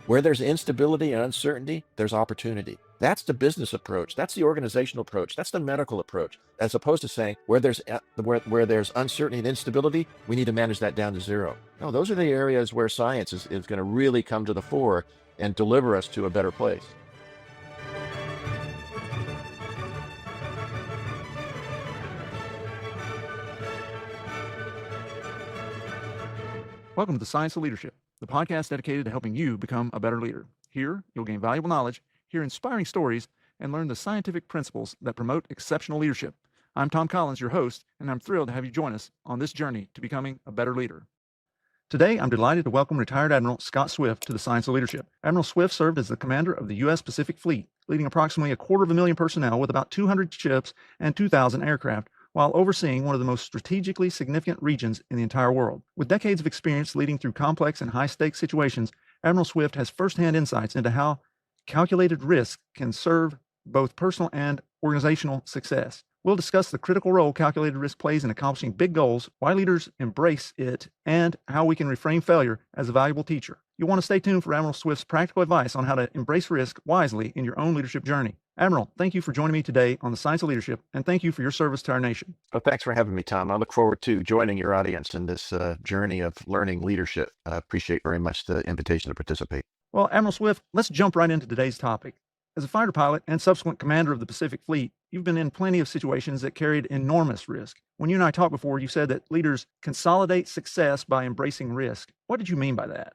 Where there's instability and uncertainty, there's opportunity. That's the business approach. That's the organizational approach. That's the medical approach. As opposed to saying where there's uncertainty and instability, we need to manage that down to zero. No, those are the areas where science is going to really come to the fore and deliver us to a better place. Welcome to the Science of Leadership, the podcast dedicated to helping you become a better leader. Here, you'll gain valuable knowledge, hear inspiring stories, and learn the scientific principles that promote exceptional leadership. I'm Tom Collins, your host, and I'm thrilled to have you join us on this journey to becoming a better leader. Today, I'm delighted to welcome retired Admiral Scott Swift to the Science of Leadership. Admiral Swift served as the commander of the U.S. Pacific Fleet, leading approximately 250,000 personnel with about 200 ships and 2,000 aircraft, while overseeing one of the most strategically significant regions in the entire world. With decades of experience leading through complex and high-stakes situations, Admiral Swift has firsthand insights into how calculated risk can serve both personal and organizational success. We'll discuss the critical role calculated risk plays in accomplishing big goals, why leaders embrace it, and how we can reframe failure as a valuable teacher. You'll want to stay tuned for Admiral Swift's practical advice on how to embrace risk wisely in your own leadership journey. Admiral, thank you for joining me today on the Science of Leadership, and thank you for your service to our nation. Well, thanks for having me, Tom. I look forward to joining your audience in this journey of learning leadership. I appreciate very much the invitation to participate. Well, Admiral Swift, let's jump right into today's topic. As a fighter pilot and subsequent commander of the Pacific Fleet, you've been in plenty of situations that carried enormous risk. When you and I talked before, you said that leaders consolidate success by embracing risk. What did you mean by that?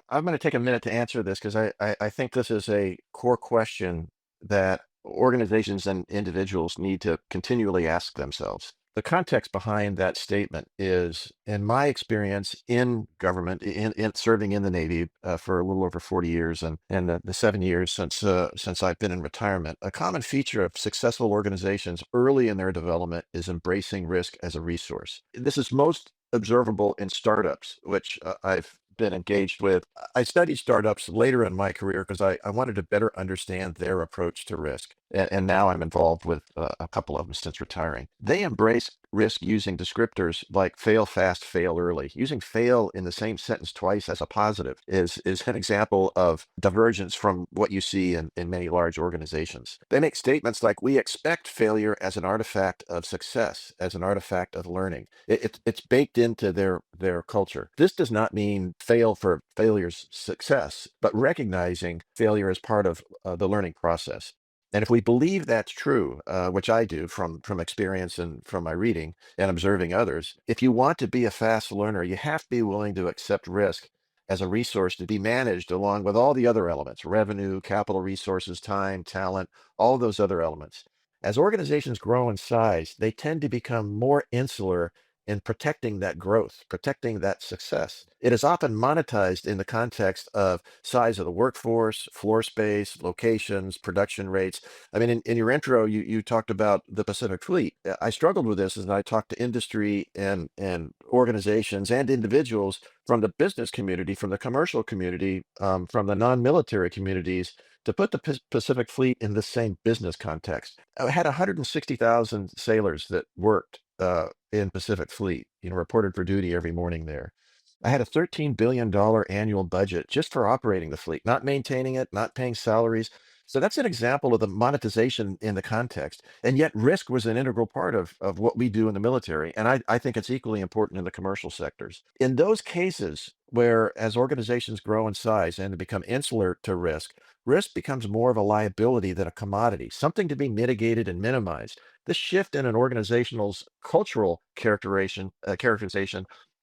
I'm going to take a minute to answer this because I think this is a core question that organizations and individuals need to continually ask themselves. The context behind that statement is, in my experience in government, in serving in the Navy for a little over 40 years, and the 7 years since I've been in retirement, a common feature of successful organizations early in their development is embracing risk as a resource. This is most observable in startups, which I've been engaged with. I studied startups later in my career because I wanted to better understand their approach to risk. And now I'm involved with a couple of them since retiring. They embrace risk using descriptors like fail fast, fail early. Using fail in the same sentence twice as a positive is an example of divergence from what you see in many large organizations. They make statements like, we expect failure as an artifact of success, as an artifact of learning. It's baked into their culture. This does not mean fail for failure's success, but recognizing failure as part of the learning process. And if we believe that's true, which I do from experience and from my reading and observing others, if you want to be a fast learner, you have to be willing to accept risk as a resource to be managed along with all the other elements: revenue, capital resources, time, talent, all those other elements. As organizations grow in size, they tend to become more insular in protecting that growth, protecting that success. It is often monetized in the context of size of the workforce, floor space, locations, production rates. I mean, in your intro, you talked about the Pacific Fleet. I struggled with this as I talked to industry and organizations and individuals from the business community, from the commercial community, from the non-military communities, to put the Pacific Fleet in the same business context. I had 160,000 sailors that worked in Pacific Fleet, reported for duty every morning there. I had a $13 billion annual budget just for operating the fleet, not maintaining it, not paying salaries. So that's an example of the monetization in the context. And yet risk was an integral part of what we do in the military. And I think it's equally important in the commercial sectors. In those cases where as organizations grow in size and become insular to risk becomes more of a liability than a commodity, something to be mitigated and minimized. This shift in an organizational's cultural characterization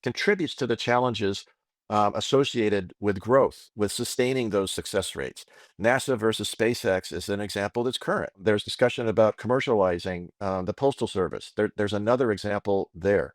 contributes to the challenges associated with growth, with sustaining those success rates. NASA versus SpaceX is an example that's current. There's discussion about commercializing the Postal Service. There's another example there.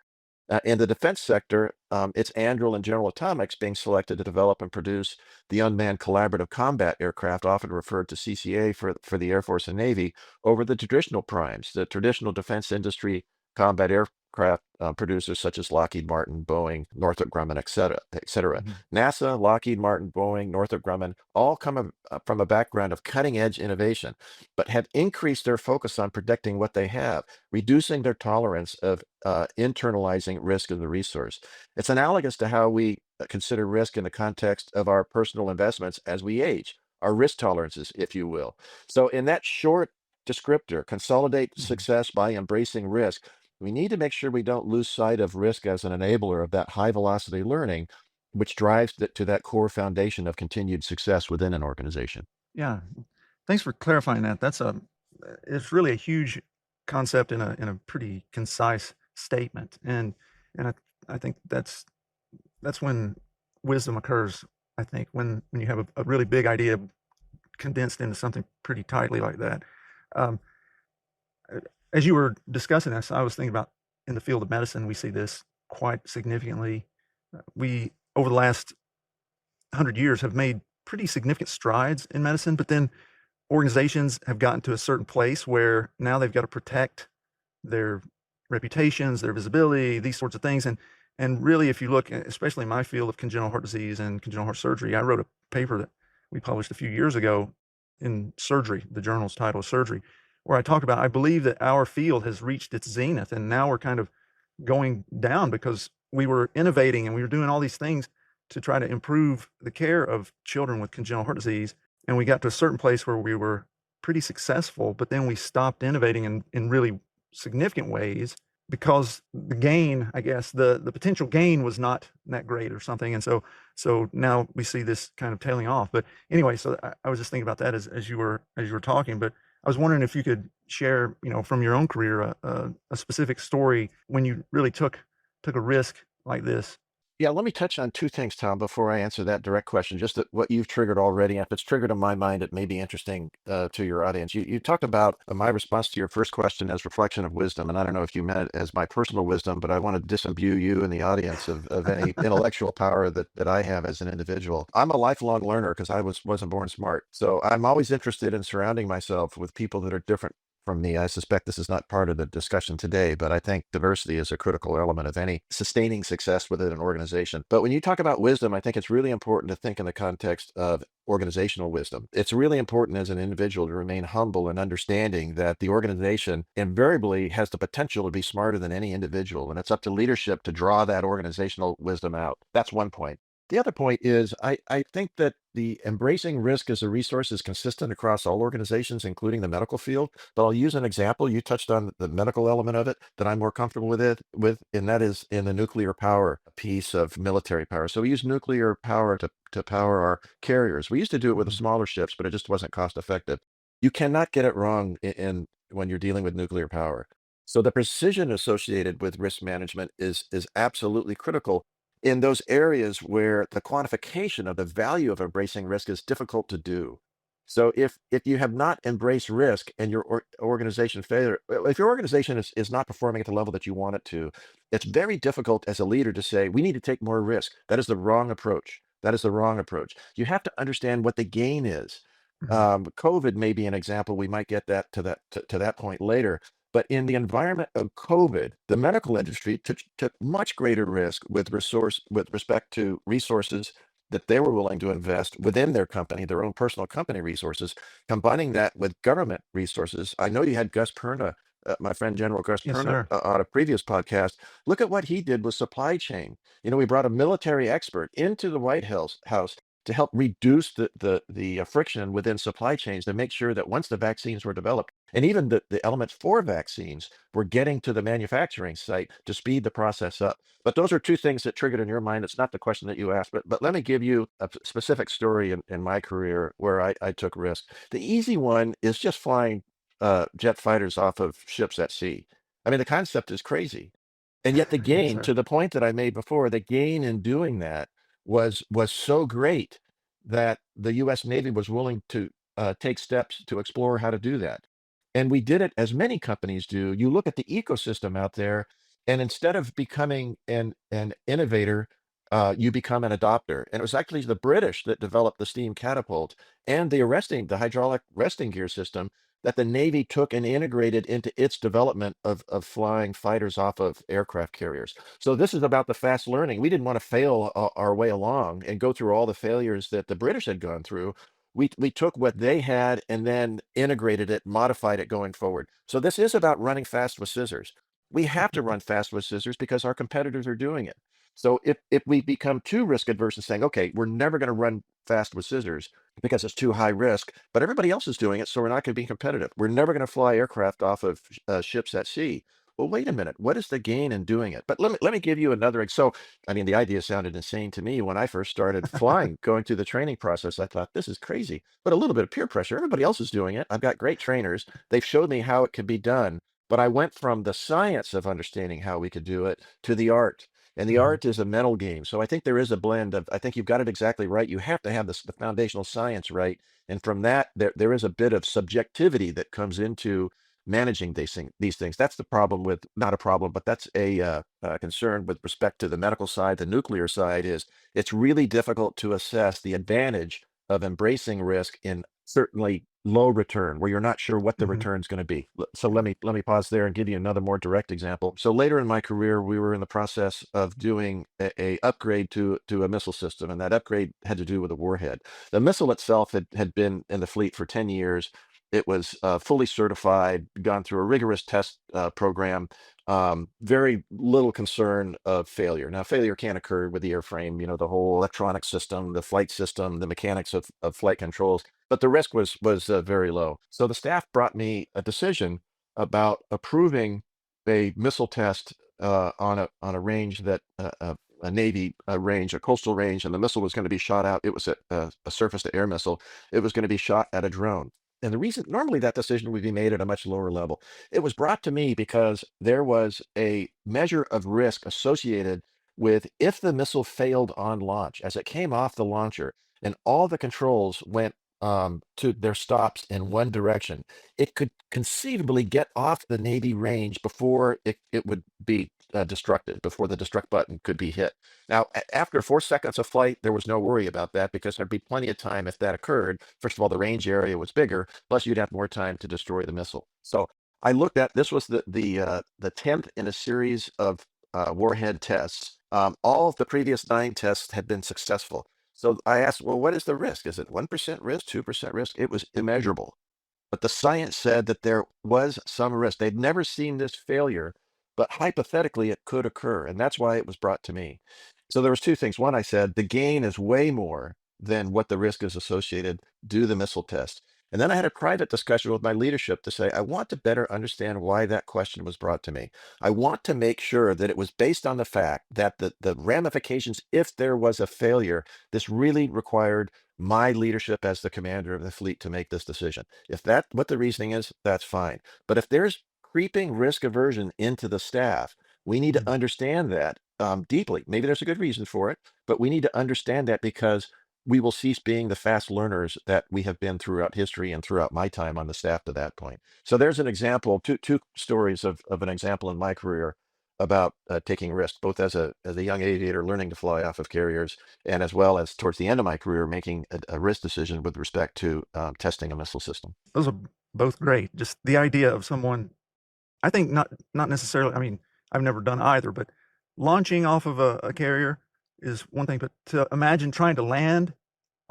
In the defense sector, it's Anduril and General Atomics being selected to develop and produce the unmanned collaborative combat aircraft, often referred to CCA for the Air Force and Navy, over the traditional primes, the traditional defense industry combat aircraft producers such as Lockheed Martin, Boeing, Northrop Grumman, et cetera, et cetera. NASA, Lockheed Martin, Boeing, Northrop Grumman all come from a background of cutting edge innovation, but have increased their focus on protecting what they have, reducing their tolerance of internalizing risk of the resource. It's analogous to how we consider risk in the context of our personal investments as we age, our risk tolerances, if you will. So, in that short descriptor, consolidate Mhm. success by embracing risk, we need to make sure we don't lose sight of risk as an enabler of that high velocity learning, which drives to that core foundation of continued success within an organization. Yeah. Thanks for clarifying that. It's really a huge concept in a pretty concise statement, and I think that's when wisdom occurs. I think when you have a really big idea condensed into something pretty tightly like that. Um, as you were discussing this, I was thinking about in the field of medicine, we see this quite significantly. We over the last 100 years have made pretty significant strides in medicine, but then organizations have gotten to a certain place where now they've got to protect their reputations, their visibility, these sorts of things. And really, if you look, especially in my field of congenital heart disease and congenital heart surgery, I wrote a paper that we published a few years ago in Surgery. The journal's title is Surgery, where I talk about I believe that our field has reached its zenith, and now we're kind of going down because we were innovating and we were doing all these things to try to improve the care of children with congenital heart disease. And we got to a certain place where we were pretty successful, but then we stopped innovating in really significant ways because the gain, I guess, the potential gain was not that great or something. And so now we see this kind of tailing off. But anyway, so I was just thinking about that as you were talking. But I was wondering if you could share, from your own career, a specific story when you really took a risk like this. Yeah, let me touch on two things, Tom, before I answer that direct question. Just that what you've triggered already. If it's triggered in my mind, it may be interesting to your audience. You talked about my response to your first question as reflection of wisdom, and I don't know if you meant it as my personal wisdom, but I want to disimbue you and the audience of any intellectual power that I have as an individual. I'm a lifelong learner because I wasn't born smart, so I'm always interested in surrounding myself with people that are different from me. I suspect this is not part of the discussion today, but I think diversity is a critical element of any sustaining success within an organization. But when you talk about wisdom, I think it's really important to think in the context of organizational wisdom. It's really important as an individual to remain humble and understanding that the organization invariably has the potential to be smarter than any individual, and it's up to leadership to draw that organizational wisdom out. That's one point. The other point is I think that the embracing risk as a resource is consistent across all organizations, including the medical field. But I'll use an example. You touched on the medical element of it that I'm more comfortable and that is in the nuclear power piece of military power. So we use nuclear power to power our carriers. We used to do it with the Mhm. smaller ships, but it just wasn't cost effective. You cannot get it wrong when you're dealing with nuclear power. So the precision associated with risk management is absolutely critical in those areas where the quantification of the value of embracing risk is difficult to do. So if you have not embraced risk and your organization failure, if your organization is not performing at the level that you want it to, it's very difficult as a leader to say, we need to take more risk. That is the wrong approach. That is the wrong approach. You have to understand what the gain is. Mhm. COVID may be an example. We might get to that point later. But in the environment of COVID, the medical industry took much greater risk with respect to resources that they were willing to invest within their company, their own personal company resources, combining that with government resources. I know you had Gus Perna, my friend General Gus Yes, Perna, sir. on a previous podcast. Look at what he did with supply chain. We brought a military expert into the White House to help reduce the friction within supply chains to make sure that once the vaccines were developed, and even the elements for vaccines were getting to the manufacturing site to speed the process up. But those are two things that triggered in your mind. It's not the question that you asked, but let me give you a specific story in my career where I took risk. The easy one is just flying jet fighters off of ships at sea. I mean, the concept is crazy. And yet the Yes, gain, sir. to the point that I made before, the gain in doing that was so great that the US Navy was willing to take steps to explore how to do that. And we did it as many companies do. You look at the ecosystem out there, and instead of becoming an innovator, you become an adopter. And it was actually the British that developed the steam catapult and the hydraulic resting gear system that the Navy took and integrated into its development of flying fighters off of aircraft carriers. So this is about the fast learning. We didn't want to fail our way along and go through all the failures that the British had gone through. We took what they had and then integrated it, modified it going forward. So this is about running fast with scissors. We have to run fast with scissors because our competitors are doing it. So if we become too risk adverse and saying, okay, we're never going to run fast with scissors because it's too high risk, but everybody else is doing it, so we're not going to be competitive. We're never going to fly aircraft off of ships at sea. Well, wait a minute. What is the gain in doing it? But let me give you another. So, I mean, the idea sounded insane to me when I first started flying, going through the training process. I thought this is crazy, but a little bit of peer pressure. Everybody else is doing it. I've got great trainers. They've showed me how it could be done. But I went from the science of understanding how we could do it to the art. And the Mhm. art is a mental game. So I think there is a blend of, I think you've got it exactly right. You have to have this, the foundational science right. And from that, there is a bit of subjectivity that comes into managing these things. That's the problem with, not a problem, but that's a concern with respect to the medical side. The nuclear side is it's really difficult to assess the advantage of embracing risk in certainly low return, where you're not sure what the Mhm. return is going to be. So let me pause there and give you another more direct example. So later in my career, we were in the process of doing a upgrade to a missile system, and that upgrade had to do with a warhead. The missile itself had been in the fleet for 10 years. It was fully certified, gone through a rigorous test program. Very little concern of failure. Now, failure can occur with the airframe, the whole electronic system, the flight system, the mechanics of flight controls, but the risk was very low. So the staff brought me a decision about approving a missile test on a range that a Navy range, a coastal range, and the missile was going to be shot out. It was a surface to air missile. It was going to be shot at a drone. And the reason normally that decision would be made at a much lower level. It was brought to me because there was a measure of risk associated with if the missile failed on launch, as it came off the launcher and all the controls went to their stops in one direction, it could conceivably get off the Navy range before it would be destructed, before the destruct button could be hit. Now, after 4 seconds of flight, there was no worry about that because there'd be plenty of time if that occurred. First of all, the range area was bigger, plus you'd have more time to destroy the missile. So I looked at this was the 10th in a series of warhead tests. All of the previous 9 tests had been successful. So I asked, well, what is the risk? Is it 1% risk, 2% risk? It was immeasurable. But the science said that there was some risk. They'd never seen this failure, but hypothetically it could occur. And that's why it was brought to me. So there was two things. One, I said the gain is way more than what the risk is associated. Do the missile test. And then I had a private discussion with my leadership to say, I want to better understand why that question was brought to me. I want to make sure that it was based on the fact that the ramifications, if there was a failure, this really required my leadership as the commander of the fleet to make this decision. If that what the reasoning is, that's fine. But if there's creeping risk aversion into the staff, we need to Mhm. understand that deeply. Maybe there's a good reason for it, but we need to understand that because we will cease being the fast learners that we have been throughout history and throughout my time on the staff to that point. So there's an example, two stories of an example in my career about taking risks, both as a young aviator learning to fly off of carriers, and as well as towards the end of my career making a risk decision with respect to testing a missile system. Those are both great. Just the idea of someone, I think not necessarily, I mean, I've never done either, but launching off of a carrier is one thing, but to imagine trying to land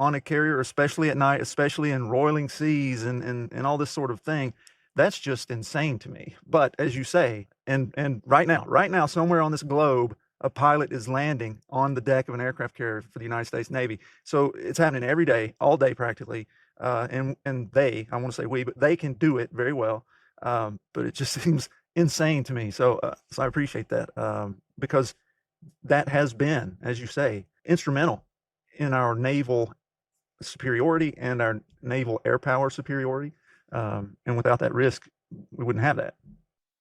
on a carrier, especially at night, especially in roiling seas and all this sort of thing, that's just insane to me. But as you say, and right now, somewhere on this globe, a pilot is landing on the deck of an aircraft carrier for the United States Navy. So it's happening every day, all day practically. And they, I want to say we, but they can do it very well. But it just seems insane to me. So I appreciate that because that has been, as you say, instrumental in our naval superiority and our naval air power superiority. And without that risk, we wouldn't have that.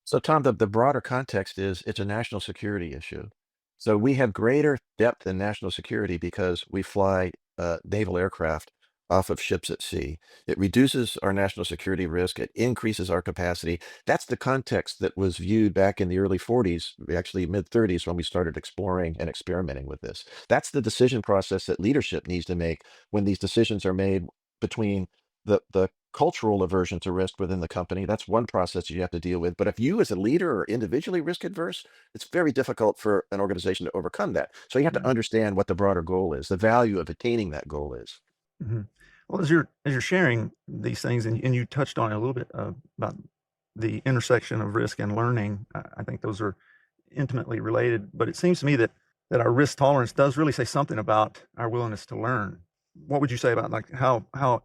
So, Tom, the broader context is it's a national security issue. So we have greater depth in national security because we fly naval aircraft off of ships at sea. It reduces our national security risk. It increases our capacity. That's the context that was viewed back in the early 40s, actually mid 30s, when we started exploring and experimenting with this. That's the decision process that leadership needs to make when these decisions are made between the cultural aversion to risk within the company. That's one process you have to deal with. But if you as a leader are individually risk adverse, it's very difficult for an organization to overcome that. So you have to Mhm. understand what the broader goal is, the value of attaining that goal is. Mhm. Well, as you're sharing these things, and you touched on it a little bit about the intersection of risk and learning, I think those are intimately related. But it seems to me that that our risk tolerance does really say something about our willingness to learn. What would you say about, like, how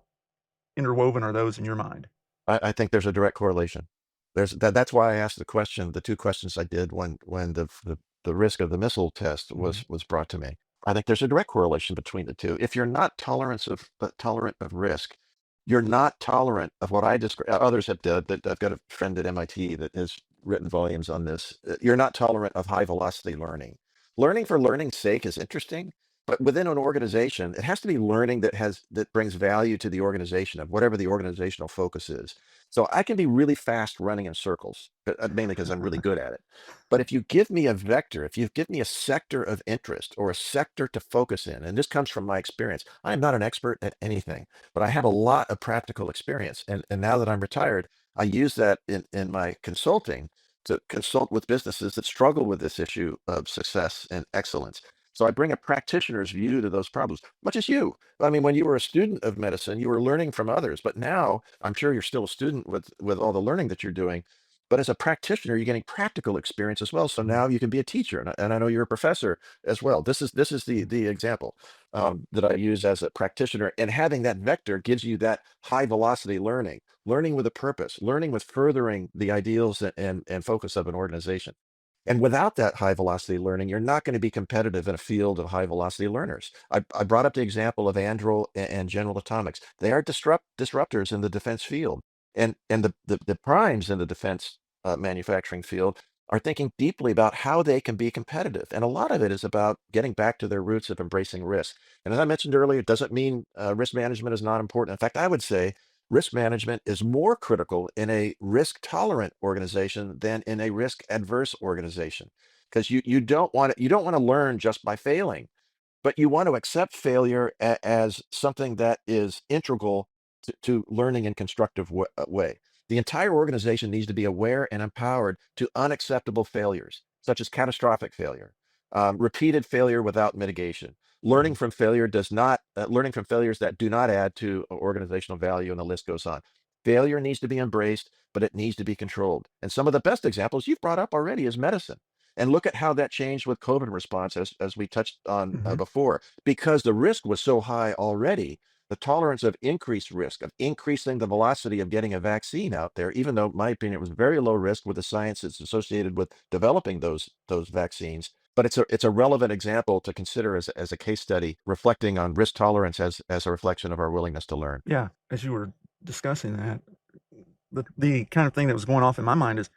interwoven are those in your mind? I think there's a direct correlation. That's why I asked the question, the two questions I did when the risk of the missile test Mhm. was brought to me. I think there's a direct correlation between the two. If you're not tolerant of risk, you're not tolerant of what I describe. Others have done that. I've got a friend at MIT that has written volumes on this. You're not tolerant of high velocity learning. Learning for learning's sake is interesting, but within an organization, it has to be learning that brings value to the organization of whatever the organizational focus is. So I can be really fast running in circles, mainly because I'm really good at it. But if you give me a vector, if you give me a sector of interest or a sector to focus in, and this comes from my experience, I am not an expert at anything, but I have a lot of practical experience. And now that I'm retired, I use that in my consulting to consult with businesses that struggle with this issue of success and excellence. So I bring a practitioner's view to those problems, much as you. I mean, when you were a student of medicine, you were learning from others, but now I'm sure you're still a student with all the learning that you're doing. But as a practitioner, you're getting practical experience as well. So Mhm. now you can be a teacher, and I know you're a professor as well. This is the example that I use as a practitioner, and having that vector gives you that high velocity learning, learning with a purpose, learning with furthering the ideals and focus of an organization. And without that high velocity learning, you're not going to be competitive in a field of high velocity learners. I brought up the example of Anduril and General Atomics. They are disruptors in the defense field. And the primes in the defense manufacturing field are thinking deeply about how they can be competitive. And a lot of it is about getting back to their roots of embracing risk. And as I mentioned earlier, it doesn't mean risk management is not important. In fact, I would say risk management is more critical in a risk tolerant organization than in a risk adverse organization, because you don't want to learn just by failing, but you want to accept failure as something that is integral to learning in constructive way. The entire organization needs to be aware and empowered to unacceptable failures, such as catastrophic failure, repeated failure without mitigation. Learning Mhm. from failure does not learning from failures that do not add to organizational value, and the list goes on. Failure needs to be embraced, but it needs to be controlled. And some of the best examples you've brought up already is medicine. And look at how that changed with COVID response, as we touched on Mhm. before, because the risk was so high already. The tolerance of increased risk, of increasing the velocity of getting a vaccine out there, even though, in my opinion, it was very low risk with the science that's associated with developing those vaccines. But it's a relevant example to consider as a case study, reflecting on risk tolerance as a reflection of our willingness to learn. Yeah, as you were discussing that, the kind of thing that was going off in my mind is,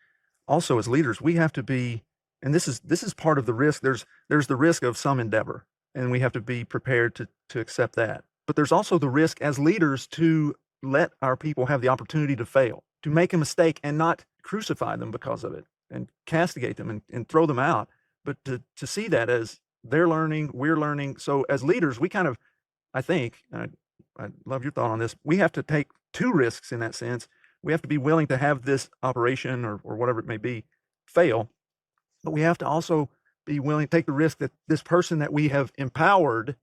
also as leaders, we have to be, and this is part of the risk. There's the risk of some endeavor, and we have to be prepared to accept that. But there's also the risk as leaders to let our people have the opportunity to fail, to make a mistake and not crucify them because of it and castigate them and throw them out, but to see that as they're learning, we're learning. So as leaders, we kind of, I think, I love your thought on this. We have to take two risks in that sense. We have to be willing to have this operation or whatever it may be fail, but we have to also be willing to take the risk that this person that we have empowered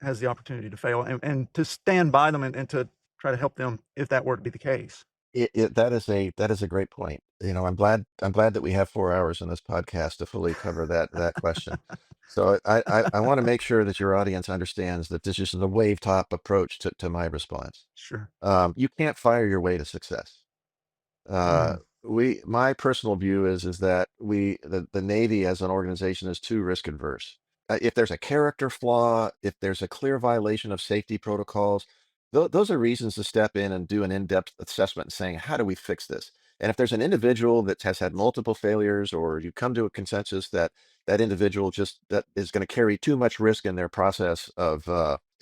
has the opportunity to fail, and to stand by them and to try to help them if that were to be the case. That is a great point. I'm glad that we have 4 hours in this podcast to fully cover that question. So I want to make sure that your audience understands that this is a wave top approach to my response. Sure. You can't fire your way to success. Uh, Mm. my personal view is that the Navy as an organization is too risk adverse. If there's a character flaw, if there's a clear violation of safety protocols, those are reasons to step in and do an in-depth assessment and saying, how do we fix this? And if there's an individual that has had multiple failures, or you come to a consensus that that individual just that is going to carry too much risk in their process of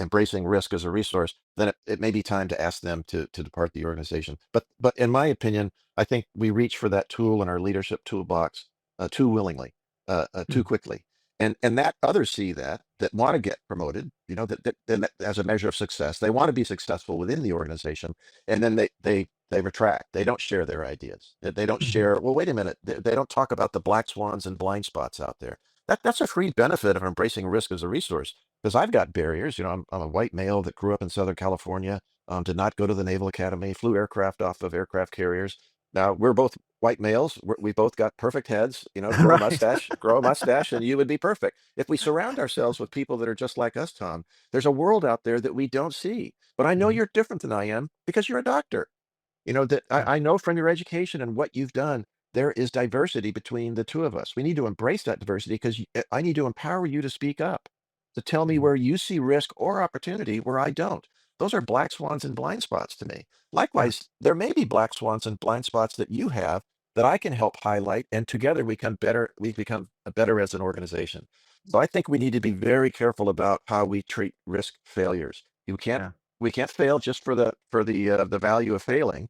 embracing risk as a resource, then it may be time to ask them to depart the organization. But in my opinion, I think we reach for that tool in our leadership toolbox too willingly, too Mm. quickly, and that others see that want to get promoted, that as a measure of success, they want to be successful within the organization, and then they retract. They don't share their ideas. They don't Mhm. share. Well, wait a minute. They don't talk about the black swans and blind spots out there. That's a free benefit of embracing risk as a resource. Because I've got barriers. I'm a white male that grew up in Southern California, did not go to the Naval Academy, flew aircraft off of aircraft carriers. Now, we're both white males, we both got perfect heads, Right. grow a mustache, and you would be perfect. If we surround ourselves with people that are just like us, Tom, there's a world out there that we don't see. But I know Mhm. you're different than I am because you're a doctor. That Yeah. I know from your education and what you've done, there is diversity between the two of us. We need to embrace that diversity because I need to empower you to speak up, to tell me Mhm. where you see risk or opportunity where I don't. Those are black swans and blind spots to me. Yeah. Likewise, there may be black swans and blind spots that you have that I can help highlight, and together we become better. We become better as an organization. So I think we need to be very careful about how we treat risk failures. You can't Yeah. we can't fail just for the value of failing,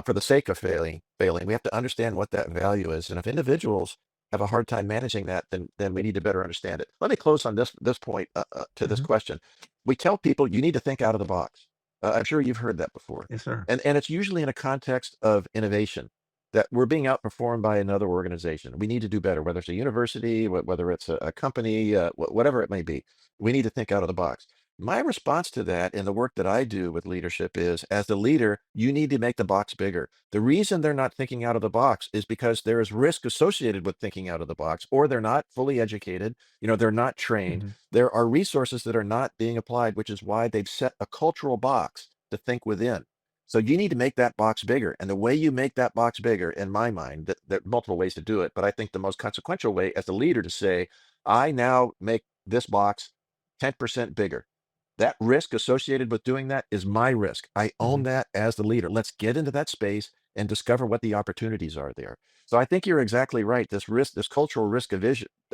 for the sake of failing. We have to understand what that value is. And if individuals have a hard time managing that, then we need to better understand it. Let me close on this point to this Mhm. question. We tell people you need to think out of the box. I'm sure you've heard that before. Yes, sir. And it's usually in a context of innovation that we're being outperformed by another organization. We need to do better, whether it's a university, whether it's a company, whatever it may be. We need to think out of the box. My response to that in the work that I do with leadership is, as the leader, you need to make the box bigger. The reason they're not thinking out of the box is because there is risk associated with thinking out of the box, or they're not fully educated, they're not trained. Mhm. There are resources that are not being applied, which is why they've set a cultural box to think within. So you need to make that box bigger. And the way you make that box bigger, in my mind, there are multiple ways to do it, but I think the most consequential way as the leader to say, I now make this box 10% bigger. That risk associated with doing that is my risk. I own Mhm. that as the leader. Let's get into that space and discover what the opportunities are there. So I think you're exactly right. This cultural risk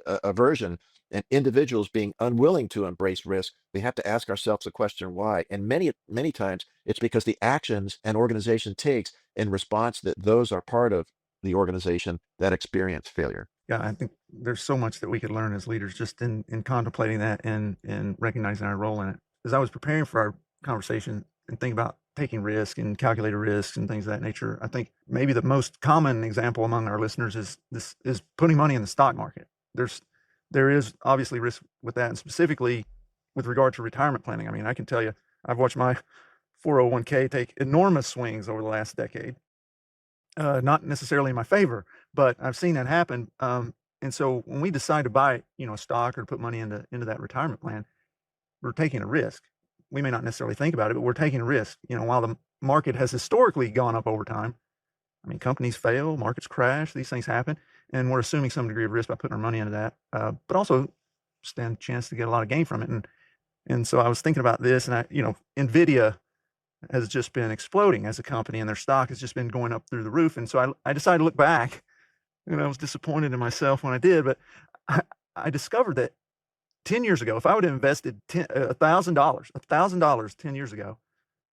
aversion, and individuals being unwilling to embrace risk, we have to ask ourselves the question why. And many times it's because the actions an organization takes in response that those are part of the organization that experience failure. Yeah, I think there's so much that we could learn as leaders just in contemplating that and recognizing our role in it. As I was preparing for our conversation and thinking about taking risk and calculated risks and things of that nature, I think maybe the most common example among our listeners is putting money in the stock market. There's there is obviously risk with that, and specifically with regard to retirement planning. I mean, I can tell you, I've watched my 401k take enormous swings over the last decade, not necessarily in my favor, but I've seen that happen. And so when we decide to buy, a stock or to put money into that retirement plan, we're taking a risk. We may not necessarily think about it, but we're taking a risk. While the market has historically gone up over time, I mean, companies fail, markets crash, these things happen, and we're assuming some degree of risk by putting our money into that, but also stand a chance to get a lot of gain from it. And so I was thinking about this, and Nvidia has just been exploding as a company, and their stock has just been going up through the roof. And so I decided to look back, and I was disappointed in myself when I did. But I, I discovered that 10 years ago, if I would have invested $1,000 10 years ago,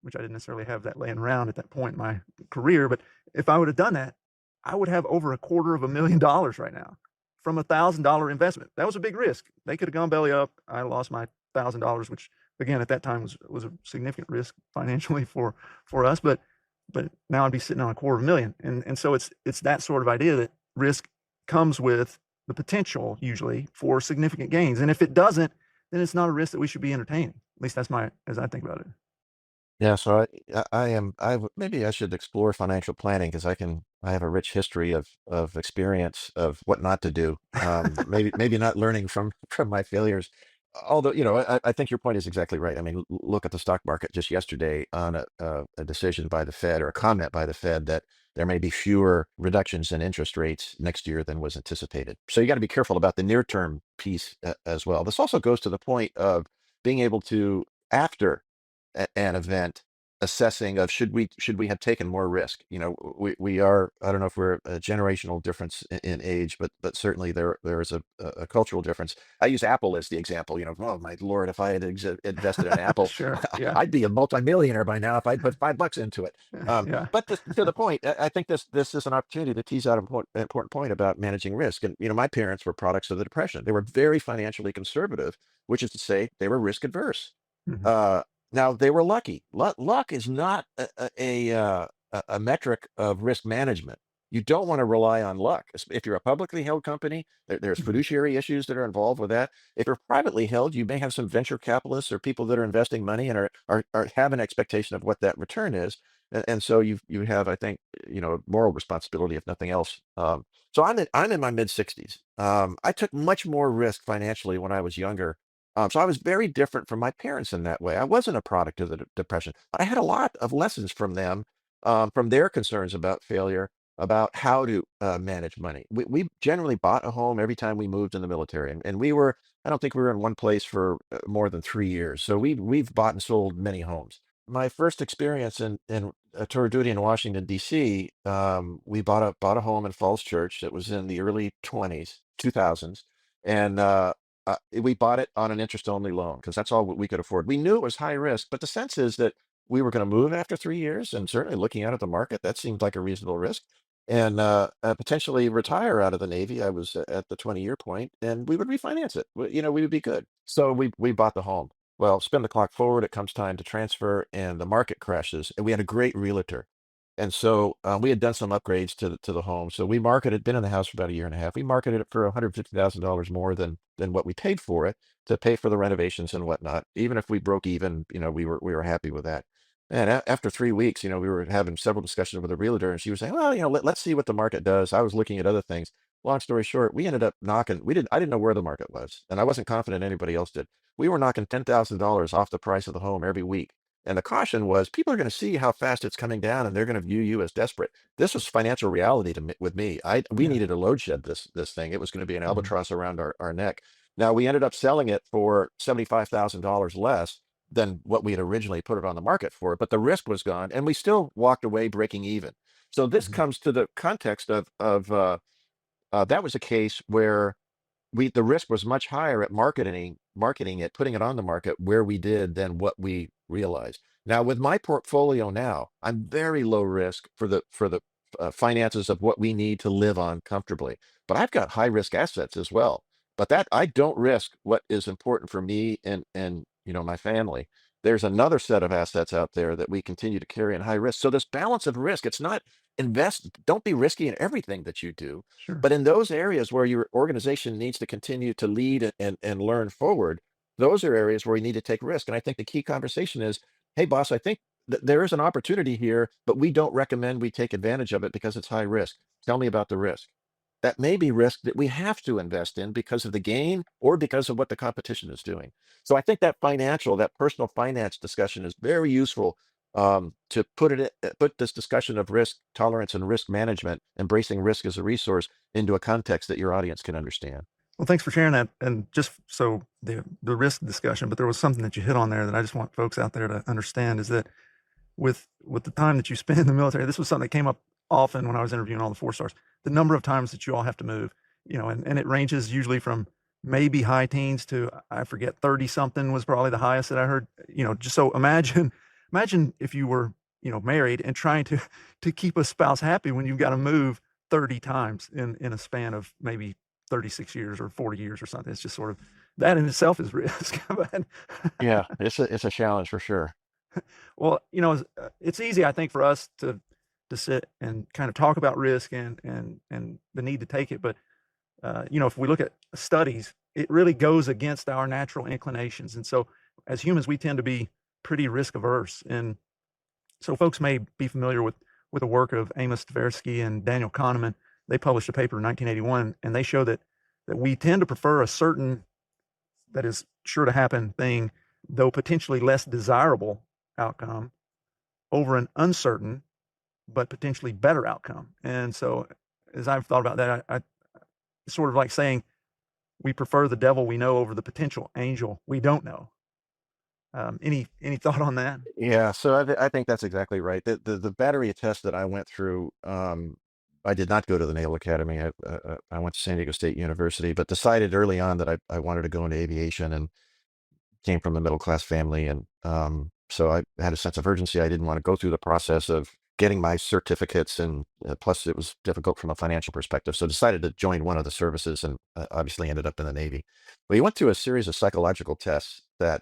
which I didn't necessarily have that laying around at that point in my career, but if I would have done that, I would have over $250,000 right now from $1,000 investment. That was a big risk. They could have gone belly up. I lost my $1,000, which again at that time was a significant risk financially for us. But now I'd be sitting on $250,000, and so it's that sort of idea that risk comes with the potential usually for significant gains, and if it doesn't, then it's not a risk that we should be entertaining. At least that's my as I think about it. Yeah, so maybe I should explore financial planning because I have a rich history of experience of what not to do. Maybe not learning from from my failures. Although, I think your point is exactly right. I mean, look at the stock market just yesterday on a decision by the Fed or a comment by the Fed that there may be fewer reductions in interest rates next year than was anticipated. So you got to be careful about the near term piece as well. This also goes to the point of being able to, after an event, assessing of should we have taken more risk. We are, I don't know if we're a generational difference in age, but certainly there is a cultural difference. I use Apple as the example. Oh my lord, if I had invested in Apple, Sure. Yeah. I'd be a multimillionaire by now if I'd put $5 into it. Yeah. But to the point, I think this is an opportunity to tease out an important point about managing risk. And my parents were products of the Depression. They were very financially conservative, which is to say they were risk adverse. Mhm. uh, Now they were lucky. Luck is not a metric of risk management. You don't want to rely on luck. If you're a publicly held company, there's Mhm. fiduciary issues that are involved with that. If you're privately held, you may have some venture capitalists or people that are investing money and are have an expectation of what that return is. And so you have, I think, moral responsibility, if nothing else. So I'm in my mid 60s. I took much more risk financially when I was younger. So I was very different from my parents in that way. I wasn't a product of the depression. I had a lot of lessons from them, from their concerns about failure, about how to manage money. We generally bought a home every time we moved in the military, and I don't think we were in one place for more than 3 years. So we've bought and sold many homes. My first experience in tour duty in Washington D.C., we bought a home in Falls Church that was in the early 2000s, and we bought it on an interest-only loan because that's all we could afford. We knew it was high risk, but the sense is that we were going to move after 3 years, and certainly looking out at the market, that seemed like a reasonable risk. And potentially retire out of the Navy. I was at the 20-year point, and we would refinance it. We would be good. So we bought the home. Well, spin the clock forward. It comes time to transfer, and the market crashes. And we had a great realtor, and so we had done some upgrades to the home. So we marketed, been in the house for about a year and a half. We marketed it for $150,000 more than what we paid for it to pay for the renovations and whatnot. Even if we broke even, we were happy with that. And after 3 weeks, we were having several discussions with a realtor, and she was saying, "Well, let's see what the market does." I was looking at other things. Long story short, we ended up knocking. I didn't know where the market was, and I wasn't confident anybody else did. We were knocking $10,000 off the price of the home every week. And the caution was, people are going to see how fast it's coming down, and they're going to view you as desperate. This was financial reality with me. We Yeah. needed to load shed this thing. It was going to be an Mhm. albatross around our neck. Now we ended up selling it for $75,000 less than what we had originally put it on the market for, but the risk was gone, and we still walked away breaking even. So this Mhm. comes to the context of that was a case where the risk was much higher at marketing it, putting it on the market where we did than what we realized. Now, with my portfolio now, I'm very low risk for the finances of what we need to live on comfortably. But I've got high risk assets as well. But that I don't risk what is important for me and my family. There's another set of assets out there that we continue to carry in high risk. So this balance of risk, it's not don't be risky in everything that you do, Sure. but in those areas where your organization needs to continue to lead and learn forward, those are areas where you need to take risk. And I think the key conversation is, hey, boss, I think there is an opportunity here, but we don't recommend we take advantage of it because it's high risk. Tell me about the risk. That may be risk that we have to invest in because of the gain or because of what the competition is doing. So I think that personal finance discussion is very useful, to put this discussion of risk tolerance and risk management, embracing risk as a resource, into a context that your audience can understand. Well, thanks for sharing that. And just so the risk discussion, but there was something that you hit on there that I just want folks out there to understand is that with the time that you spend in the military, this was something that came up often when I was interviewing all the 4 stars. The number of times that you all have to move, and it ranges usually from maybe high teens to I forget 30 something was probably the highest that I heard. Just so imagine if you were married and trying to to keep a spouse happy when you've got to move 30 times in a span of maybe 36 years or 40 years or something. It's just sort of that in itself is risk. But Yeah, it's a challenge for sure. well, it's easy, I think, for us to sit and kind of talk about risk and the need to take it, but if we look at studies, it really goes against our natural inclinations, and so as humans, we tend to be pretty risk averse, and so folks may be familiar with the work of Amos Tversky and Daniel Kahneman. They published a paper in 1981, and they show that we tend to prefer a certain that is sure to happen thing, though potentially less desirable outcome over an uncertain but potentially better outcome. And so, as I've thought about that, I it's sort of like saying we prefer the devil we know over the potential angel we don't know. Any thought on that? Yeah, so I think that's exactly right. The battery test that I went through, I did not go to the Naval Academy. I went to San Diego State University, but decided early on that I wanted to go into aviation, and came from a middle class family, and so I had a sense of urgency. I didn't want to go through the process of getting my certificates, and plus it was difficult from a financial perspective. So decided to join one of the services, and obviously ended up in the Navy. We went through a series of psychological tests that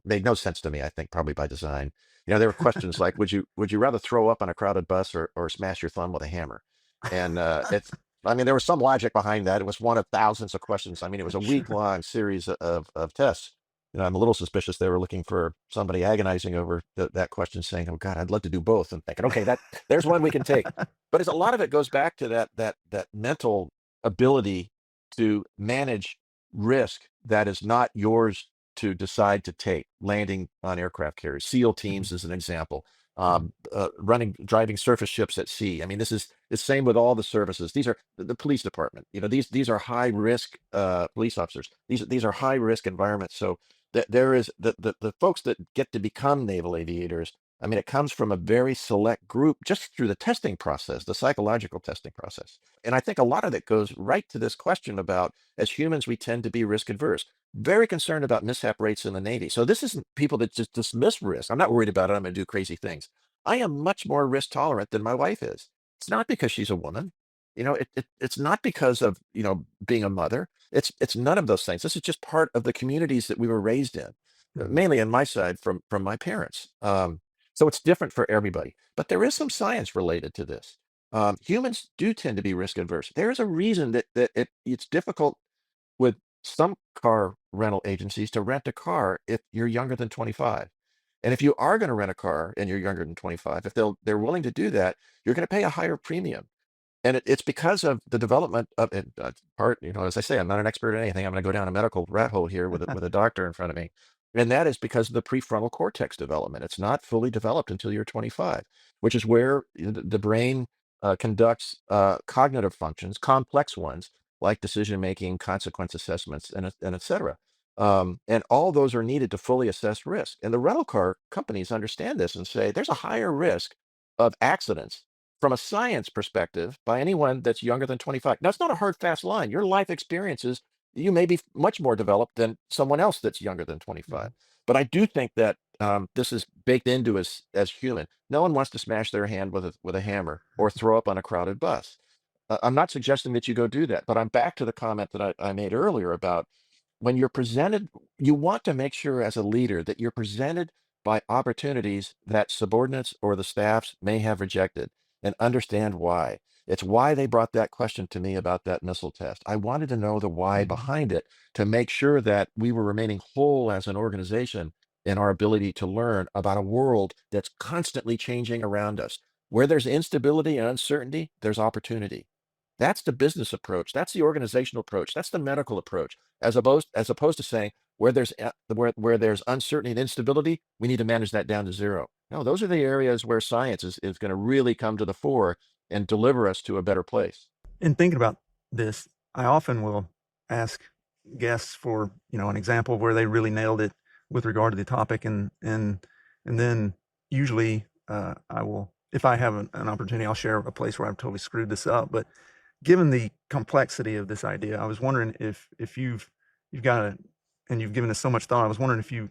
made no sense to me. I think probably by design. There were questions like, would you rather throw up on a crowded bus or smash your thumb with a hammer? And I mean, there was some logic behind that. It was one of thousands of questions. I mean, it was a Sure. week-long series of tests. I'm a little suspicious they were looking for somebody agonizing over that question, saying, "Oh God, I'd love to do both," and thinking, "Okay, there's one we can take." But a lot of it goes back to that mental ability to manage risk that is not yours to decide to take. Landing on aircraft carriers, SEAL Mhm, teams is an example. mhm, Driving surface ships at sea. I mean, this is the same with all the services. These are the police department. These are high risk police officers. These are high risk environments. So that there is the folks that get to become naval aviators. I mean, it comes from a very select group just through the testing process, the psychological testing process. And I think a lot of it goes right to this question about, as humans, we tend to be risk adverse, very concerned about mishap rates in the Navy. So this isn't people that just dismiss risk. I'm not worried about it. I'm going to do crazy things. I am much more risk tolerant than my wife is. It's not because she's a woman. It's not because of, being a mother. It's none of those things. This is just part of the communities that we were raised in, mhm, mainly on my side from my parents. So it's different for everybody. But there is some science related to this. Humans do tend to be risk adverse. There is a reason that it's difficult with some car rental agencies to rent a car if you're younger than 25. And if you are going to rent a car and you're younger than 25, if they're willing to do that, you're going to pay a higher premium. And it's because of the development of it. Part, as I say, I'm not an expert in anything. I'm going to go down a medical rat hole here with a doctor in front of me. And that is because of the prefrontal cortex development. It's not fully developed until you're 25, which is where the brain conducts cognitive functions, complex ones like decision making, consequence assessments, and et cetera. And all those are needed to fully assess risk. And the rental car companies understand this and say there's a higher risk of accidents from a science perspective by anyone that's younger than 25. Now, it's not a hard, fast line. Your life experiences, you may be much more developed than someone else that's younger than 25. mhm, But I do think that this is baked into us as human. No one wants to smash their hand with a hammer or throw up on a crowded bus. I'm not suggesting that you go do that, but I'm back to the comment that I made earlier about when you're presented, you want to make sure as a leader that you're presented by opportunities that subordinates or the staffs may have rejected and understand why. It's why they brought that question to me about that missile test. I wanted to know the why mhm, behind it to make sure that we were remaining whole as an organization in our ability to learn about a world that's constantly changing around us. Where there's instability and uncertainty, there's opportunity. That's the business approach. That's the organizational approach. That's the medical approach. As opposed to saying where there's uncertainty and instability, we need to manage that down to zero. No, those are the areas where science is going to really come to the fore and deliver us to a better place. In thinking about this, I often will ask guests for, an example where they really nailed it with regard to the topic, and then usually, I will, if I have an opportunity, I'll share a place where I've totally screwed this up. But given the complexity of this idea, I was wondering if you've got a and you've given this so much thought, I was wondering if you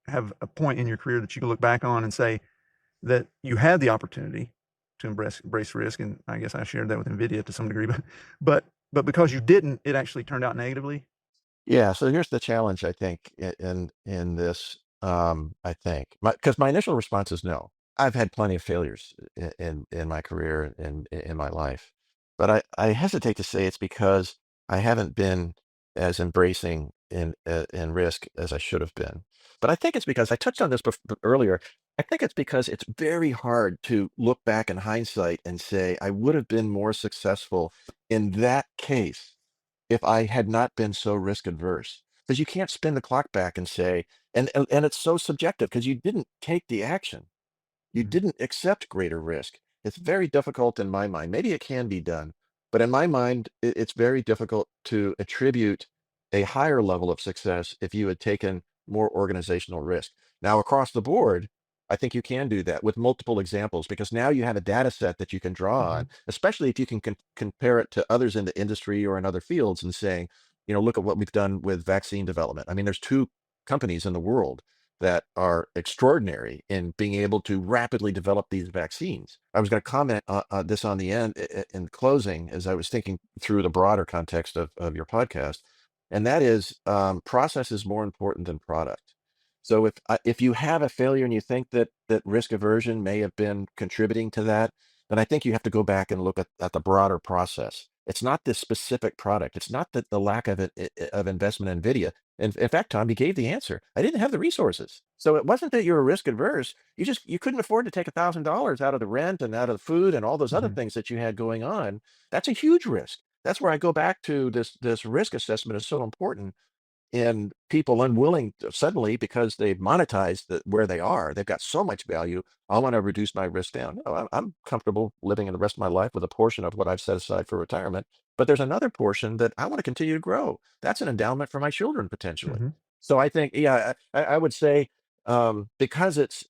have a point in your career that you can look back on and say that you had the opportunity to embrace risk, and I guess I shared that with NVIDIA to some degree, but but because you didn't, it actually turned out negatively? Yeah, so here's the challenge, I think, in this. I think because my initial response is no. I've had plenty of failures in my career and in my life, but I hesitate to say it's because I haven't been as embracing in risk as I should have been. But I think it's because I touched on this earlier. I think it's because it's very hard to look back in hindsight and say I would have been more successful in that case if I had not been so risk adverse. Because you can't spin the clock back and say, and it's so subjective because you didn't take the action. You Mhm, didn't accept greater risk. It's very difficult in my mind. Maybe it can be done, but in my mind, it's very difficult to attribute a higher level of success if you had taken more organizational risk. Now, across the board, I think you can do that with multiple examples because now you have a data set that you can draw on, mhm, especially if you can compare it to others in the industry or in other fields and saying, look at what we've done with vaccine development. I mean, there's two companies in the world that are extraordinary in being able to rapidly develop these vaccines. I was going to comment this on the end in closing as I was thinking through the broader context of your podcast, and that is process is more important than product. So if you have a failure and you think that risk aversion may have been contributing to that, then I think you have to go back and look at the broader process. It's not this specific product. It's not that the lack of of investment in NVIDIA. In fact, Tom, you gave the answer. I didn't have the resources. So it wasn't that you were risk adverse. You couldn't afford to take $1,000 out of the rent and out of the food and all those other Mhm. things that you had going on. That's a huge risk. That's where I go back to this risk assessment is so important, and people unwilling suddenly because they've monetized where they are, they've got so much value. I want to reduce my risk down. No, I'm comfortable living in the rest of my life with a portion of what I've set aside for retirement. But there's another portion that I want to continue to grow. That's an endowment for my children potentially. Mhm. So I think, yeah, I would say because it's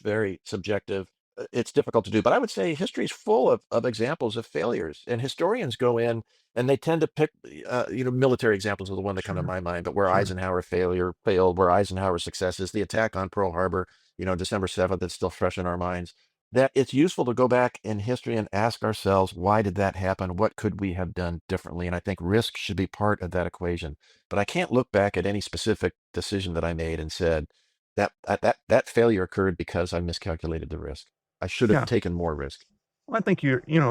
very subjective. It's difficult to do, but I would say history is full of examples of failures, and historians go in and they tend to pick, military examples are the one that come to Sure. my mind, but where Sure. Eisenhower failed, where Eisenhower's success is the attack on Pearl Harbor, December 7th, that's still fresh in our minds. That it's useful to go back in history and ask ourselves, why did that happen? What could we have done differently? And I think risk should be part of that equation. But I can't look back at any specific decision that I made and said that failure occurred because I miscalculated the risk. I should have Yeah. taken more risk. Well, I think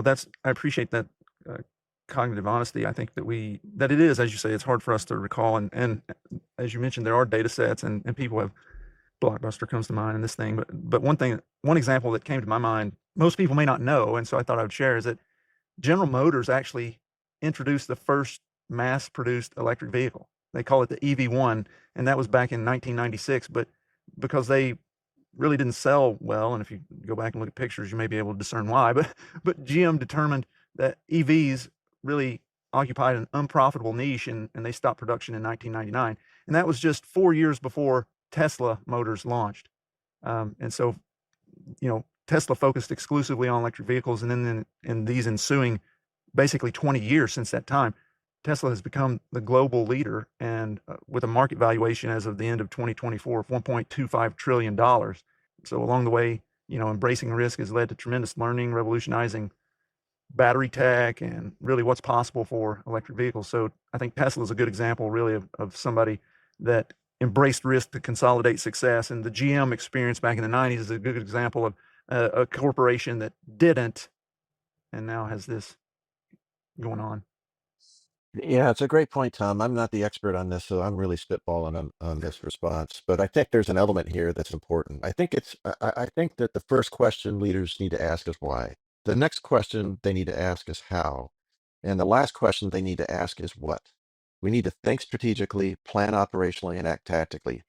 that's I appreciate that, uh, cognitive honesty. I think that it is, as you say, it's hard for us to recall, and as you mentioned, there are data sets and people have Blockbuster comes to mind in this thing, but one example that came to my mind, most people may not know, and so I thought I would share, is that General Motors actually introduced the first mass-produced electric vehicle. They call it the EV1, and that was back in 1996, but because they really didn't sell well, and if you go back and look at pictures, you may be able to discern why, but GM determined that EVs really occupied an unprofitable niche, and they stopped production in 1999, and that was just 4 years before Tesla Motors launched. And so, Tesla focused exclusively on electric vehicles, and then in these ensuing basically 20 years since that time, Tesla has become the global leader, and with a market valuation as of the end of 2024 of $1.25 trillion. So along the way, embracing risk has led to tremendous learning, revolutionizing battery tech, and really what's possible for electric vehicles. So I think Tesla is a good example, really, of somebody that embraced risk to consolidate success. And the GM experience back in the 90s is a good example of a corporation that didn't and now has this going on. Yeah, it's a great point, Tom. I'm not the expert on this, so I'm really spitballing on this response. But I think there's an element here that's important. I think that the first question leaders need to ask is why. The next question they need to ask is how. And the last question they need to ask is what. We need to think strategically, plan operationally, and act tactically.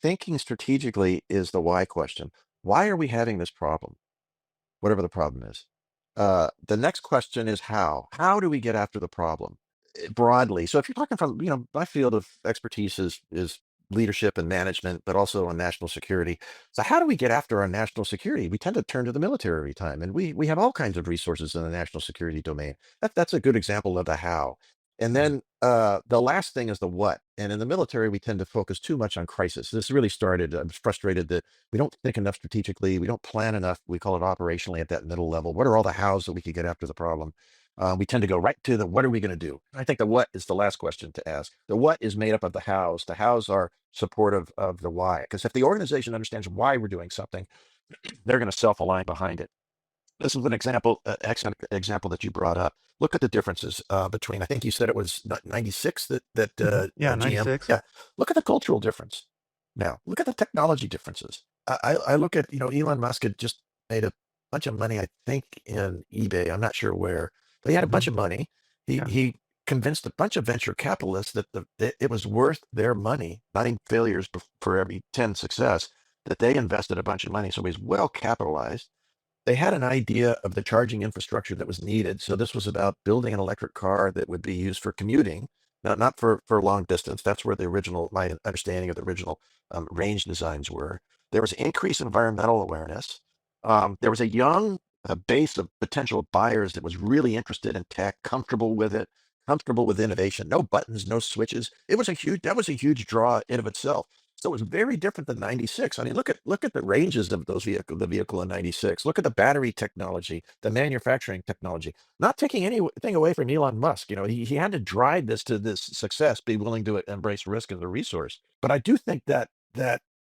Thinking strategically is the why question. Why are we having this problem? Whatever the problem is. The next question is how. How do we get after the problem broadly? So if you're talking from, my field of expertise is leadership and management, but also on national security. So how do we get after our national security? We tend to turn to the military every time, and we have all kinds of resources in the national security domain. That's a good example of the how. And Mhm. then the last thing is the what. And in the military, we tend to focus too much on crisis. This really started. I was frustrated that we don't think enough strategically. We don't plan enough. We call it operationally at that middle level. What are all the hows that we could get after the problem? We tend to go right to the what are we going to do? I think the what is the last question to ask. The what is made up of the hows. The hows are supportive of the why. Because if the organization understands why we're doing something, they're going to self-align behind it. This is an example, excellent example that you brought up. Look at the differences between. I think you said it was 96 that Yeah, GM. 96. Yeah, look at the cultural difference. Now, look at the technology differences. I look at Elon Musk had just made a bunch of money. I think in eBay. I'm not sure where, but he had a bunch Mhm. of money. He Yeah. he convinced a bunch of venture capitalists that it was worth their money, 9 failures for every 10 success, that they invested a bunch of money. So he's well capitalized. They had an idea of the charging infrastructure that was needed. So this was about building an electric car that would be used for commuting, not for long distance. That's where my understanding of the original range designs were. There was increased environmental awareness. There was a young base of potential buyers that was really interested in tech, comfortable with it, comfortable with innovation. No buttons, no switches. That was a huge draw in of itself. So it was very different than 96. I mean, look at the ranges of the vehicle in 96. Look at the battery technology, the manufacturing technology. Not taking anything away from Elon Musk. He had to drive this to this success, be willing to embrace risk as a resource. But I do think that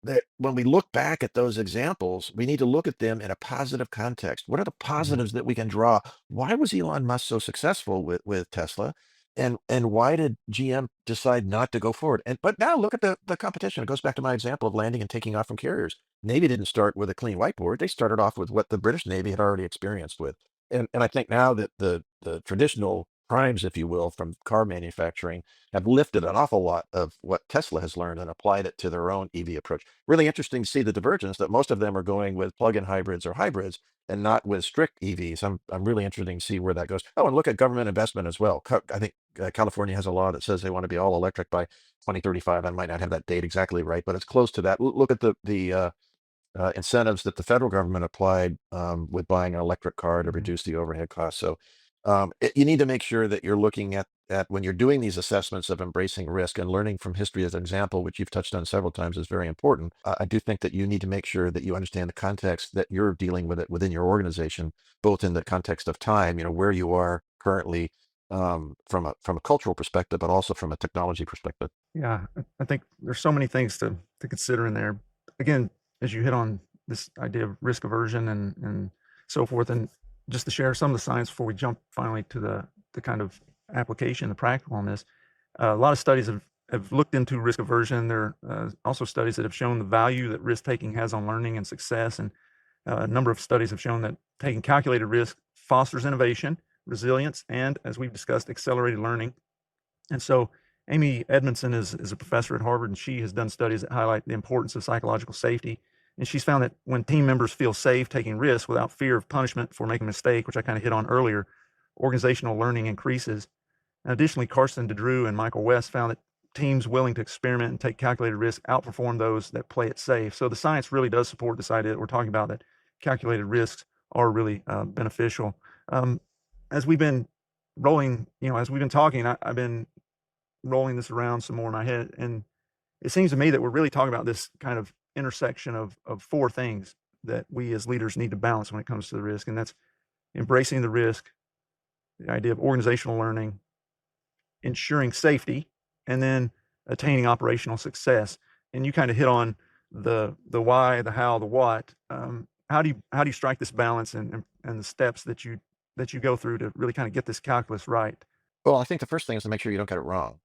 that when we look back at those examples, we need to look at them in a positive context. What are the Mhm. positives that we can draw? Why was Elon Musk so successful with Tesla? And why did GM decide not to go forward? And but now look at the competition. It goes back to my example of landing and taking off from carriers. Navy didn't start with a clean whiteboard. They started off with what the British Navy had already experienced with. And I think now that the traditional primes, if you will, from car manufacturing have lifted an awful lot of what Tesla has learned and applied it to their own EV approach. Really interesting to see the divergence that most of them are going with plug-in hybrids or hybrids and not with strict EVs. I'm really interested to see where that goes. Oh, and look at government investment as well. I think California has a law that says they want to be all electric by 2035. I might not have that date exactly right, but it's close to that. Look at the incentives that the federal government applied with buying an electric car to Mhm. reduce the overhead costs. So you need to make sure that you're looking at when you're doing these assessments of embracing risk and learning from history as an example, which you've touched on several times, is very important. I do think that you need to make sure that you understand the context that you're dealing with it within your organization, both in the context of time, where you are currently from a cultural perspective, but also from a technology perspective. Yeah, I think there's so many things to consider in there. Again, as you hit on this idea of risk aversion and so forth, and just to share some of the science before we jump finally to the kind of application, the practical on this. A lot of studies have looked into risk aversion. There are also studies that have shown the value that risk taking has on learning and success, and a number of studies have shown that taking calculated risk fosters innovation, resilience, and, as we've discussed, accelerated learning. And so Amy Edmondson is a professor at Harvard, and she has done studies that highlight the importance of psychological safety. And she's found that when team members feel safe taking risks without fear of punishment for making a mistake, which I kind of hit on earlier, organizational learning increases. And additionally, Carson DeDrew and Michael West found that teams willing to experiment and take calculated risk outperform those that play it safe. So the science really does support this idea that we're talking about, that calculated risks are really beneficial. Um, as we've been as we've been talking, I've been rolling this around some more in my head. And it seems to me that we're really talking about this kind of intersection of four things that we as leaders need to balance when it comes to the risk. And that's embracing the risk, the idea of organizational learning, ensuring safety, and then attaining operational success. And you kind of hit on the why, the how, the what. How do you strike this balance and the steps that you go through to really kind of get this calculus right? Well, I think the first thing is to make sure you don't get it wrong.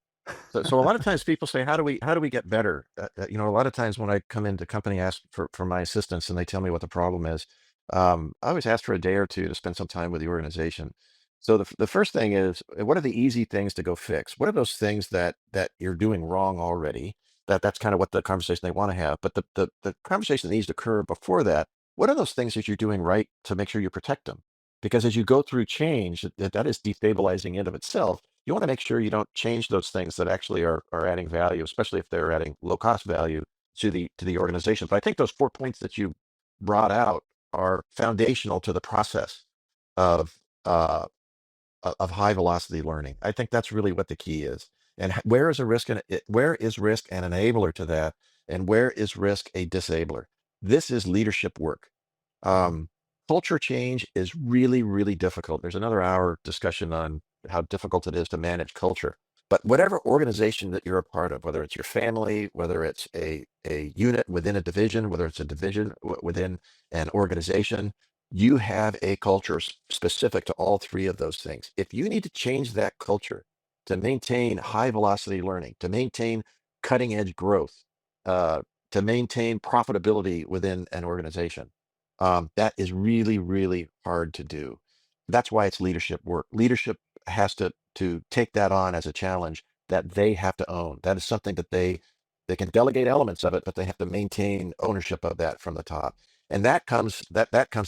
So a lot of times people say, how do we get better? A lot of times when I come into company, ask for my assistance, and they tell me what the problem is. I always ask for a day or two to spend some time with the organization. So the first thing is, what are the easy things to go fix? What are those things that you're doing wrong already? That's kind of what the conversation they want to have. But the conversation that needs to occur before that, what are those things that you're doing right to make sure you protect them? Because as you go through change, that is destabilizing in of itself. You want to make sure you don't change those things that actually are adding value, especially if they're adding low cost value to the organization. But I think those 4 points that you brought out are foundational to the process of uh, of high velocity learning. I think that's really what the key is. And where is a risk and where is risk an enabler to that, and where is risk a disabler? This is leadership work. Mhm. Um, Culture change is really, really difficult. There's another hour discussion on how difficult it is to manage culture. But whatever organization that you're a part of, whether it's your family, whether it's a unit within a division, whether it's a division within an organization, you have a culture specific to all three of those things. If you need to change that culture to maintain high velocity learning, to maintain cutting edge growth, uh, to maintain profitability within an organization, that is really, really hard to do. That's why it's leadership work. Leadership has to take that on as a challenge that they have to own. That is something that they can delegate elements of it, but they have to maintain ownership of that from the top. And that comes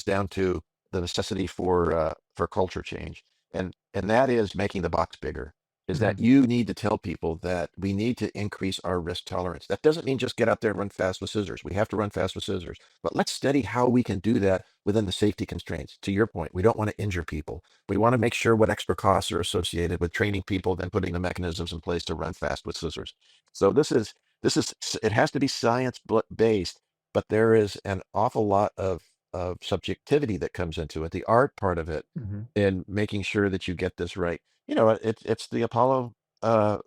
down to the necessity for culture change, and that is making the box bigger. Is that Mhm. you need to tell people that we need to increase our risk tolerance. That doesn't mean just get out there and run fast with scissors. We have to run fast with scissors, but let's study how we can do that within the safety constraints. To your point, we don't want to injure people. We want to make sure what extra costs are associated with training people, then putting the mechanisms in place to run fast with scissors. So this is it has to be science based, but there is an awful lot of subjectivity that comes into it, the art part of it, Mhm. in making sure that you get this right. It's the Apollo uh,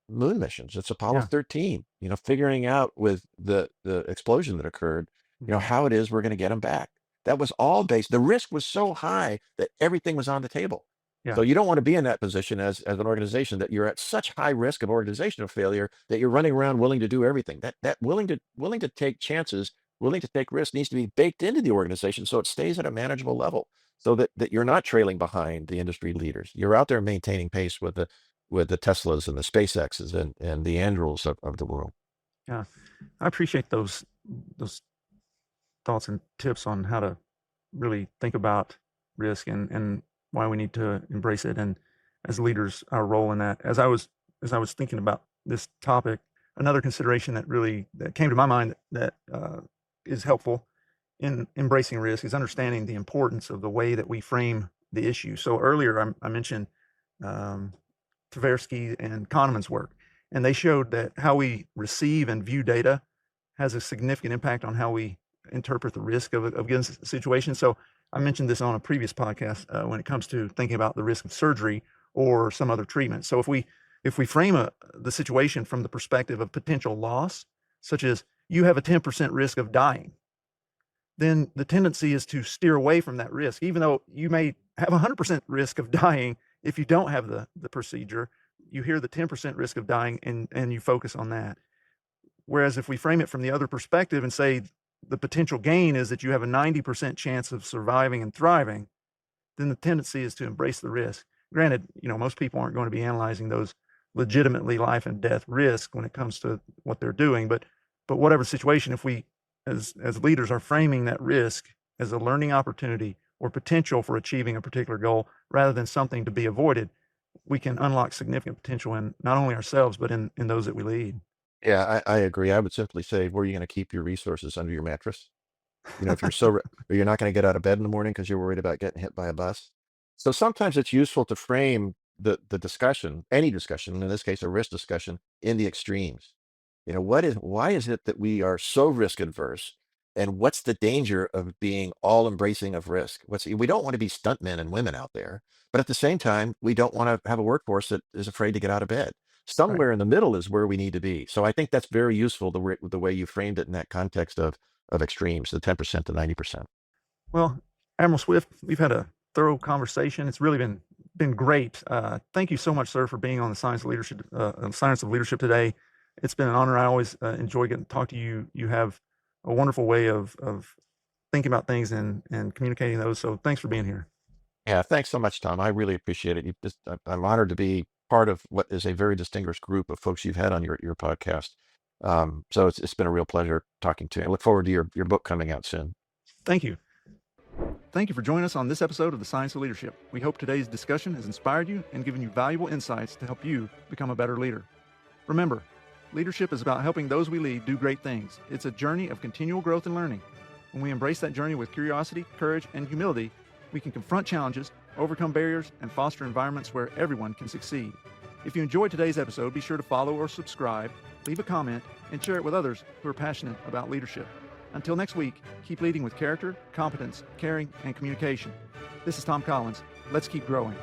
moon missions. It's Apollo Yeah. 13, figuring out with the explosion that occurred, Mhm. how it is we're going to get them back. That was all based. The risk was so high that everything was on the table. Yeah. So you don't want to be in that position as an organization that you're at such high risk of organizational failure that you're running around willing to do everything. That willing to take chances, willing to take risks needs to be baked into the organization so it stays at a manageable level. So that you're not trailing behind the industry leaders. You're out there maintaining pace with the Teslas and the SpaceXs and the Andurils of the world. Yeah. I appreciate those thoughts and tips on how to really think about risk and why we need to embrace it, and as leaders our role in that. As I was thinking about this topic, another consideration that came to my mind that is helpful in embracing risk is understanding the importance of the way that we frame the issue. So earlier I mentioned um, Tversky and Kahneman's work, and they showed that how we receive and view data has a significant impact on how we interpret the risk of a given situation. So I mentioned this on a previous podcast when it comes to thinking about the risk of surgery or some other treatment. So if we frame the situation from the perspective of potential loss, such as you have a 10% risk of dying, then the tendency is to steer away from that risk, even though you may have 100% risk of dying if you don't have the procedure. You hear the 10% risk of dying and you focus on that. Whereas if we frame it from the other perspective and say the potential gain is that you have a 90% chance of surviving and thriving, then the tendency is to embrace the risk. Granted, most people aren't going to be analyzing those legitimately life and death risks when it comes to what they're doing, but whatever situation, if we as leaders are framing that risk as a learning opportunity or potential for achieving a particular goal rather than something to be avoided, we can unlock significant potential in not only ourselves but in those that we lead. Yeah, I agree. I would simply say, where are you going to keep your resources under your mattress? If you're or you're not going to get out of bed in the morning because you're worried about getting hit by a bus. So sometimes it's useful to frame the discussion, any discussion, in this case, a risk discussion, in the extremes. Why is it that we are so risk adverse? And what's the danger of being all embracing of risk? We don't want to be stuntmen and women out there, but at the same time, we don't want to have a workforce that is afraid to get out of bed. Right. Somewhere in the middle is where we need to be. So I think that's very useful the way you framed it in that context of extremes, the 10% to 90%. Well, Admiral Swift, we've had a thorough conversation. It's really been great. Thank you so much, sir, for being on the Science of Leadership today. It's been an honor. I always enjoy getting to talk to you. You have a wonderful way of thinking about things and communicating those. So thanks for being here. Yeah, thanks so much, Tom. I really appreciate it. I'm honored to be part of what is a very distinguished group of folks you've had on your podcast. So it's been a real pleasure talking to you. I look forward to your book coming out soon. Thank you. Thank you for joining us on this episode of the Science of Leadership. We hope today's discussion has inspired you and given you valuable insights to help you become a better leader. Remember, leadership is about helping those we lead do great things. It's a journey of continual growth and learning. When we embrace that journey with curiosity, courage, and humility, we can confront challenges, overcome barriers, and foster environments where everyone can succeed. If you enjoyed today's episode, be sure to follow or subscribe, leave a comment, and share it with others who are passionate about leadership. Until next week, keep leading with character, competence, caring, and communication. This is Tom Collins. Let's keep growing.